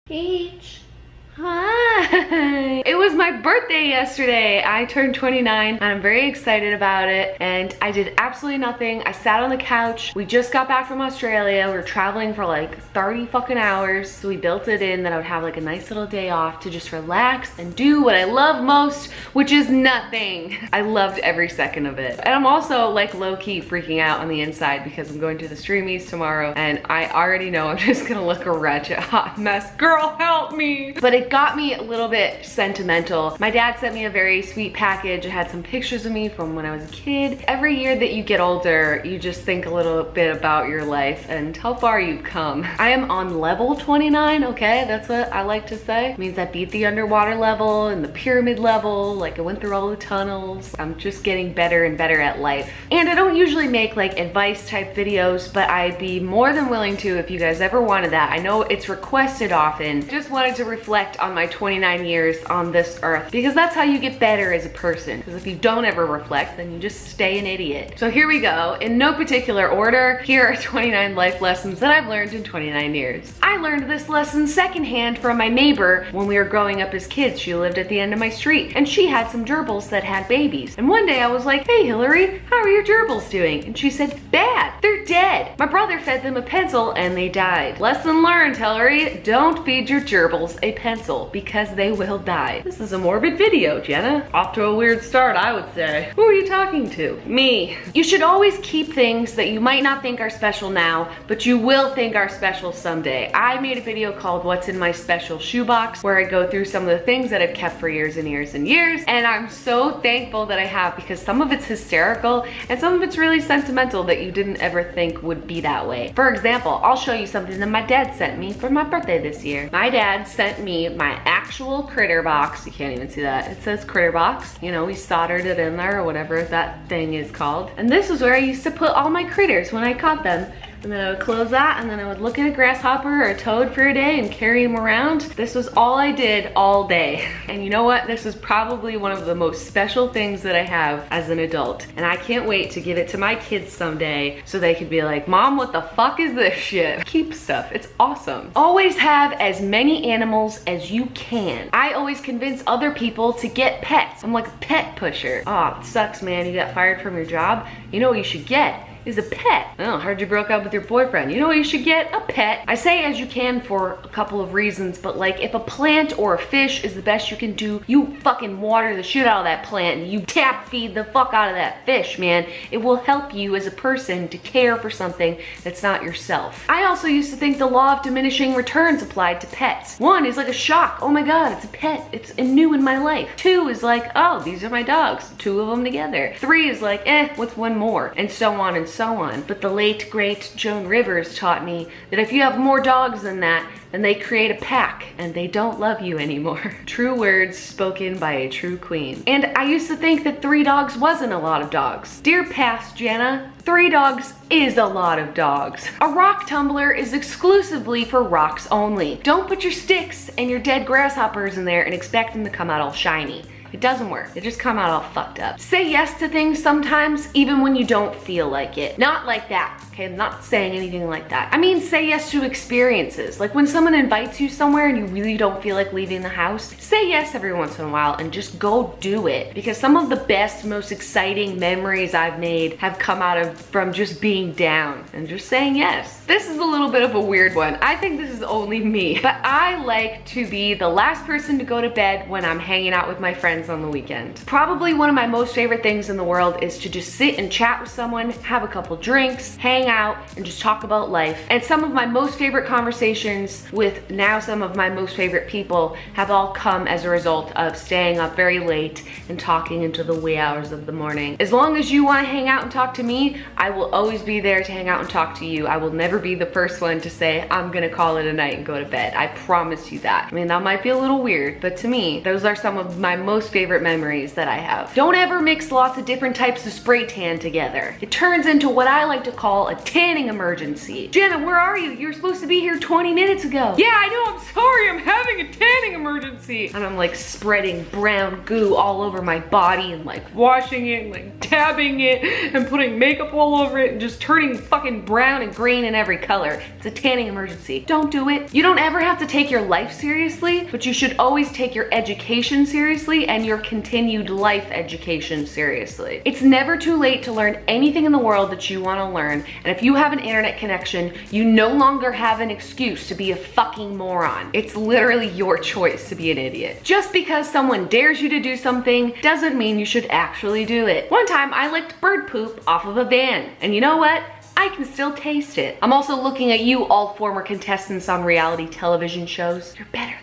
Peach. Hi! It was my birthday yesterday. I turned 29 and I'm very excited about it, and I did absolutely nothing. I sat on the couch. We just got back from Australia. We were traveling for like 30 fucking hours, so we built it in that I would have like a nice little day off to just relax and do what I love most, which is nothing. I loved every second of it. And I'm also like low-key freaking out on the inside because I'm going to the Streamies tomorrow and I already know I'm just gonna look a wretched hot mess. Girl, help me! But it got me a little bit sentimental. My dad sent me a very sweet package. It had some pictures of me from when I was a kid. Every year that you get older, you just think a little bit about your life and how far you've come. I am on level 29, okay? That's what I like to say. It means I beat the underwater level and the pyramid level. Like I went through all the tunnels. I'm just getting better and better at life. And I don't usually make like advice type videos, but I'd be more than willing to if you guys ever wanted that. I know it's requested often. Just wanted to reflect on my 29 years on this earth, because that's how you get better as a person. Because if you don't ever reflect, then you just stay an idiot. So here we go. In no particular order, here are 29 life lessons that I've learned in 29 years. I learned this lesson secondhand from my neighbor when we were growing up as kids. She lived at the end of my street and she had some gerbils that had babies. And one day I was like, "Hey Hillary, how are your gerbils doing?" And she said, "Bad, they're dead. My brother fed them a pencil and they died." Lesson learned, Hillary. Don't feed your gerbils a pencil because they will die. This is a morbid video, Jenna. Off to a weird start, I would say. Who are you talking to? Me. You should always keep things that you might not think are special now, but you will think are special someday. I made a video called What's in My Special Shoebox, where I go through some of the things that I've kept for years and years and years, and I'm so thankful that I have, because some of it's hysterical and some of it's really sentimental that you didn't ever think would be that way. For example, I'll show you something that my dad sent me for my birthday this year. My dad sent me my actual critter box. You can't even see that. It says critter box. You know, we soldered it in there or whatever that thing is called. And this is where I used to put all my critters when I caught them. And then I would close that, and then I would look at a grasshopper or a toad for a day and carry him around. This was all I did all day. And you know what? This is probably one of the most special things that I have as an adult. And I can't wait to give it to my kids someday so they could be like, "Mom, what the fuck is this shit?" Keep stuff. It's awesome. Always have as many animals as you can. I always convince other people to get pets. I'm like a pet pusher. Oh, it sucks, man. You got fired from your job. You know what you should get? Is a pet. Oh, heard you broke up with your boyfriend. You know what you should get? A pet. I say as you can for a couple of reasons, but like if a plant or a fish is the best you can do, you fucking water the shit out of that plant and you tap feed the fuck out of that fish, man. It will help you as a person to care for something that's not yourself. I also used to think the law of diminishing returns applied to pets. 1 is like a shock. Oh my God, it's a pet. It's new in my life. 2 is like, oh, these are my dogs. 2 of them together. 3 is like, what's one more? And so on and so on. But the late, great Joan Rivers taught me that if you have more dogs than that, then they create a pack and they don't love you anymore. True words spoken by a true queen. And I used to think that 3 dogs wasn't a lot of dogs. Dear past Jenna, 3 dogs is a lot of dogs. A rock tumbler is exclusively for rocks only. Don't put your sticks and your dead grasshoppers in there and expect them to come out all shiny. It doesn't work. They just come out all fucked up. Say yes to things sometimes, even when you don't feel like it. Not like that, okay? I'm not saying anything like that. I mean, say yes to experiences. Like when someone invites you somewhere and you really don't feel like leaving the house, say yes every once in a while and just go do it. Because some of the best, most exciting memories I've made have come out of from just being down and just saying yes. This is a little bit of a weird one. I think this is only me, but I like to be the last person to go to bed when I'm hanging out with my friends on the weekend. Probably one of my most favorite things in the world is to just sit and chat with someone, have a couple drinks, hang out, and just talk about life. And some of my most favorite conversations with now some of my most favorite people have all come as a result of staying up very late and talking into the wee hours of the morning. As long as you want to hang out and talk to me, I will always be there to hang out and talk to you. I will never be the first one to say, I'm gonna call it a night and go to bed. I promise you that. I mean, that might be a little weird, but to me, those are some of my most favorite memories that I have. Don't ever mix lots of different types of spray tan together. It turns into what I like to call a a tanning emergency. Jenna, where are you? You were supposed to be here 20 minutes ago. Yeah, I know, I'm sorry, I'm having a tanning emergency. And I'm like spreading brown goo all over my body and like washing it and like dabbing it and putting makeup all over it and just turning fucking brown and green in every color. It's a tanning emergency. Don't do it. You don't ever have to take your life seriously, but you should always take your education seriously and your continued life education seriously. It's never too late to learn anything in the world that you want to learn, and if you have an internet connection, you no longer have an excuse to be a fucking moron. It's literally your choice to be an idiot. Just because someone dares you to do something doesn't mean you should actually do it. One time I licked bird poop off of a van, and you know what? I can still taste it. I'm also looking at you, all former contestants on reality television shows. You're better than that.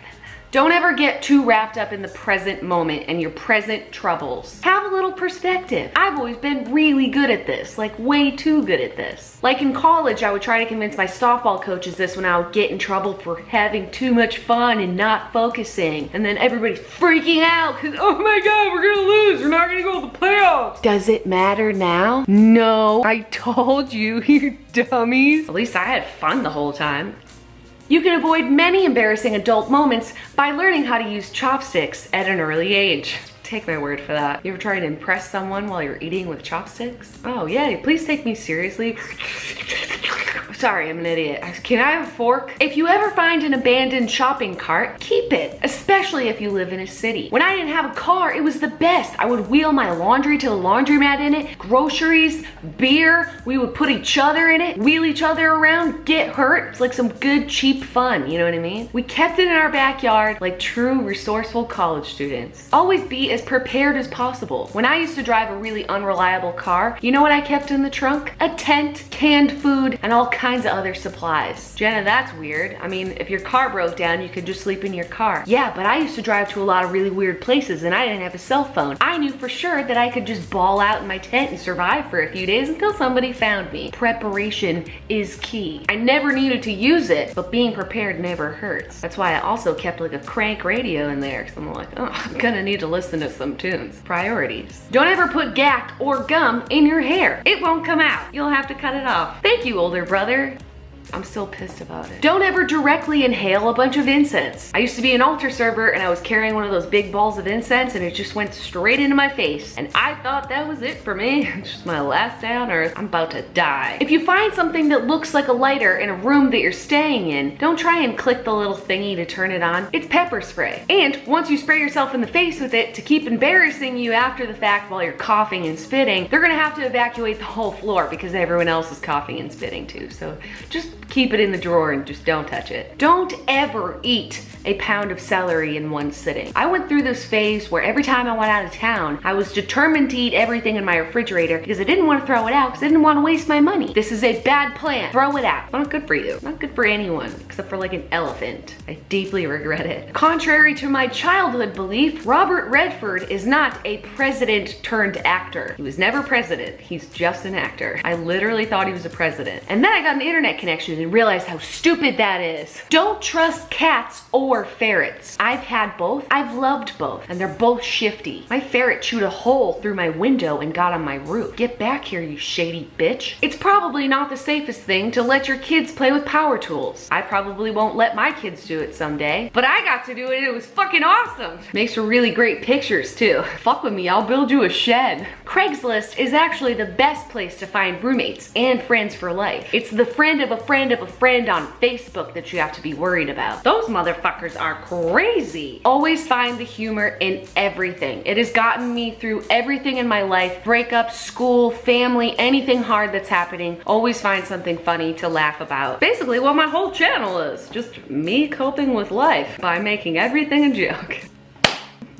Don't ever get too wrapped up in the present moment and your present troubles. Have a little perspective. I've always been really good at this, like way too good at this. Like in college, I would try to convince my softball coaches this when I would get in trouble for having too much fun and not focusing. And then everybody's freaking out because, oh my God, we're gonna lose. We're not gonna go to the playoffs. Does it matter now? No, I told you, you dummies. At least I had fun the whole time. You can avoid many embarrassing adult moments by learning how to use chopsticks at an early age. Take my word for that. You ever try to impress someone while you're eating with chopsticks? Oh yeah, please take me seriously. Sorry, I'm an idiot. Can I have a fork? If you ever find an abandoned shopping cart, keep it, especially if you live in a city. When I didn't have a car, it was the best. I would wheel my laundry to the laundromat in it, groceries, beer, we would put each other in it, wheel each other around, get hurt. It's like some good, cheap fun, you know what I mean? We kept it in our backyard like true, resourceful college students. Always be as prepared as possible. When I used to drive a really unreliable car, you know what I kept in the trunk? A tent, canned food, and all kinds of other supplies. Jenna, that's weird. I mean, if your car broke down, you could just sleep in your car. Yeah, but I used to drive to a lot of really weird places and I didn't have a cell phone. I knew for sure that I could just ball out in my tent and survive for a few days until somebody found me. Preparation is key. I never needed to use it, but being prepared never hurts. That's why I also kept like a crank radio in there, because I'm like, oh, I'm gonna need to listen to some tunes. Priorities. Don't ever put gack or gum in your hair. It won't come out. You'll have to cut it off. Thank you, older brother. I'm still pissed about it. Don't ever directly inhale a bunch of incense. I used to be an altar server and I was carrying one of those big balls of incense and it just went straight into my face. And I thought that was it for me. It's just my last day on earth. I'm about to die. If you find something that looks like a lighter in a room that you're staying in, don't try and click the little thingy to turn it on. It's pepper spray. And once you spray yourself in the face with it to keep embarrassing you after the fact while you're coughing and spitting, they're gonna have to evacuate the whole floor because everyone else is coughing and spitting too. So just keep it in the drawer and just don't touch it. Don't ever eat a pound of celery in one sitting. I went through this phase where every time I went out of town, I was determined to eat everything in my refrigerator because I didn't want to throw it out because I didn't want to waste my money. This is a bad plan. Throw it out. It's not good for you. Not good for anyone except for like an elephant. I deeply regret it. Contrary to my childhood belief, Robert Redford is not a president turned actor. He was never president. He's just an actor. I literally thought he was a president. And then I got an internet connection and realized how stupid that is. Don't trust cats or ferrets. I've had both. I've loved both, and they're both shifty. My ferret chewed a hole through my window and got on my roof. Get back here, you shady bitch. It's probably not the safest thing to let your kids play with power tools. I probably won't let my kids do it someday, but I got to do it and it was fucking awesome. Makes for really great pictures too. Fuck with me, I'll build you a shed. Craigslist is actually the best place to find roommates and friends for life. It's the friend of a friend of a friend on Facebook that you have to be worried about. Those motherfuckers are crazy. Always find the humor in everything. It has gotten me through everything in my life. Breakups, school, family, anything hard that's happening. Always find something funny to laugh about. Basically what my whole channel is. Just me coping with life by making everything a joke.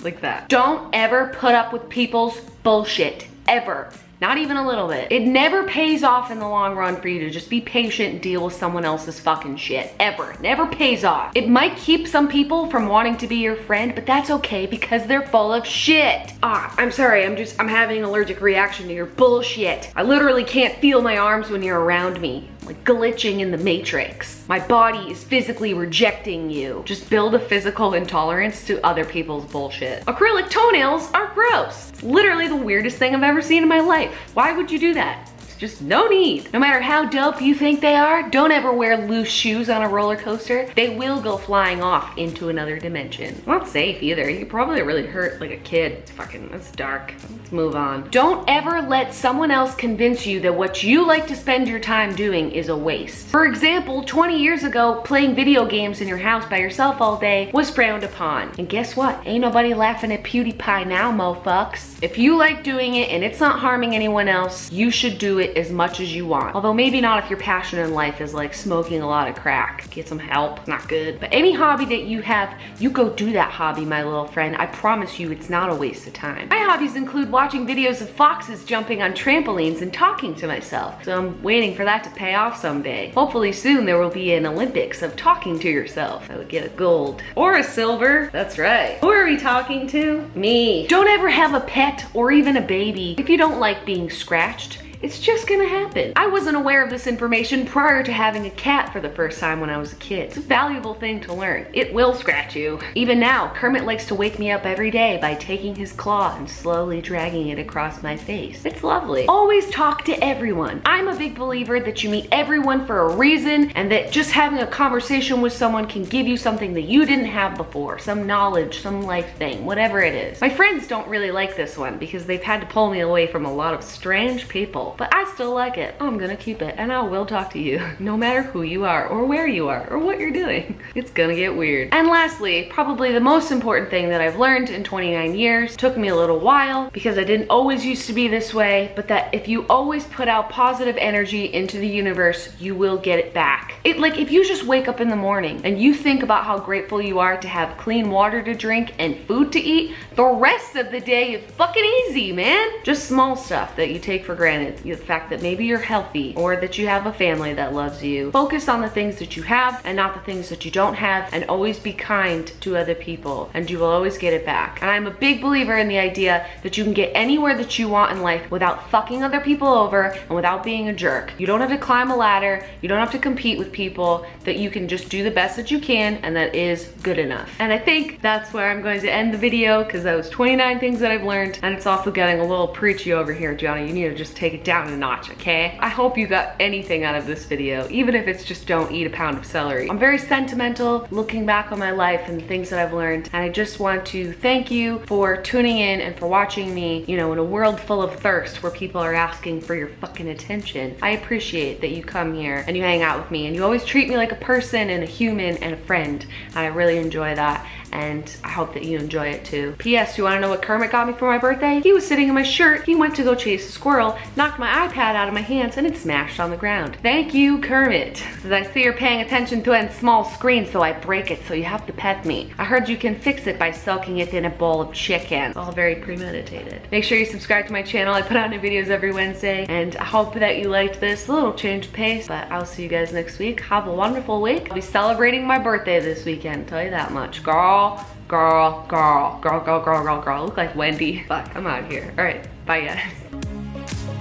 Like that. Don't ever put up with people's bullshit. Ever. Not even a little bit. It never pays off in the long run for you to just be patient and deal with someone else's fucking shit. Ever. Never pays off. It might keep some people from wanting to be your friend, but that's okay because they're full of shit. I'm sorry, I'm having an allergic reaction to your bullshit. I literally can't feel my arms when you're around me. Like glitching in the Matrix. My body is physically rejecting you. Just build a physical intolerance to other people's bullshit. Acrylic toenails are gross. It's literally the weirdest thing I've ever seen in my life. Why would you do that? It's Just no need. No matter how dope you think they are, don't ever wear loose shoes on a roller coaster. They will go flying off into another dimension. Not safe either. You probably really hurt like a kid. It's dark. Let's move on. Don't ever let someone else convince you that what you like to spend your time doing is a waste. For example, 20 years ago, playing video games in your house by yourself all day was frowned upon. And guess what? Ain't nobody laughing at PewDiePie now, mofucks. If you like doing it and it's not harming anyone else, you should do it as much as you want. Although maybe not if your passion in life is like smoking a lot of crack. Get some help, not good. But any hobby that you have, you go do that hobby, my little friend. I promise you it's not a waste of time. My hobbies include watching videos of foxes jumping on trampolines and talking to myself. So I'm waiting for that to pay off someday. Hopefully soon there will be an Olympics of talking to yourself. I would get a gold or a silver. That's right. Who are we talking to? Me. Don't ever have a pet or even a baby if you don't like being scratched. It's just gonna happen. I wasn't aware of this information prior to having a cat for the first time when I was a kid. It's a valuable thing to learn. It will scratch you. Even now, Kermit likes to wake me up every day by taking his claw and slowly dragging it across my face. It's lovely. Always talk to everyone. I'm a big believer that you meet everyone for a reason and that just having a conversation with someone can give you something that you didn't have before. Some knowledge, some life thing, whatever it is. My friends don't really like this one because they've had to pull me away from a lot of strange people. But I still like it. I'm gonna keep it and I will talk to you no matter who you are or where you are or what you're doing. It's gonna get weird. And lastly, probably the most important thing that I've learned in 29 years, took me a little while because I didn't always used to be this way, but that if you always put out positive energy into the universe, you will get it back. Like if you just wake up in the morning and you think about how grateful you are to have clean water to drink and food to eat, the rest of the day is fucking easy, man. Just small stuff that you take for granted. The fact that maybe you're healthy or that you have a family that loves you. Focus on the things that you have and not the things that you don't have, and always be kind to other people and you will always get it back. And I'm a big believer in the idea that you can get anywhere that you want in life without fucking other people over and without being a jerk. You don't have to climb a ladder. You don't have to compete with people. That you can just do the best that you can, and that is good enough. And I think that's where I'm going to end the video, because that was 29 things that I've learned, and it's also getting a little preachy over here, Johnny. You need to just take it down a notch, okay? I hope you got anything out of this video, even if it's just don't eat a pound of celery. I'm very sentimental looking back on my life and the things that I've learned, and I just want to thank you for tuning in and for watching me, you know, in a world full of thirst where people are asking for your fucking attention. I appreciate that you come here and you hang out with me and you always treat me like a person and a human and a friend. I really enjoy that, and I hope that you enjoy it too. P.S. You wanna know what Kermit got me for my birthday? He was sitting in my shirt, he went to go chase a squirrel, knocked my iPad out of my hands, and it smashed on the ground. Thank you, Kermit. Says, I see you're paying attention to a small screen, so I break it, so you have to pet me. I heard you can fix it by soaking it in a bowl of chicken. It's all very premeditated. Make sure you subscribe to my channel. I put out new videos every Wednesday, and I hope that you liked this. A little change of pace, but I'll see you guys next week. Have a wonderful week. I'll be celebrating my birthday this weekend, tell you that much. Girl, girl, girl, girl, girl, girl, girl, girl. Look like Wendy. Fuck, I'm out of here. All right, bye guys.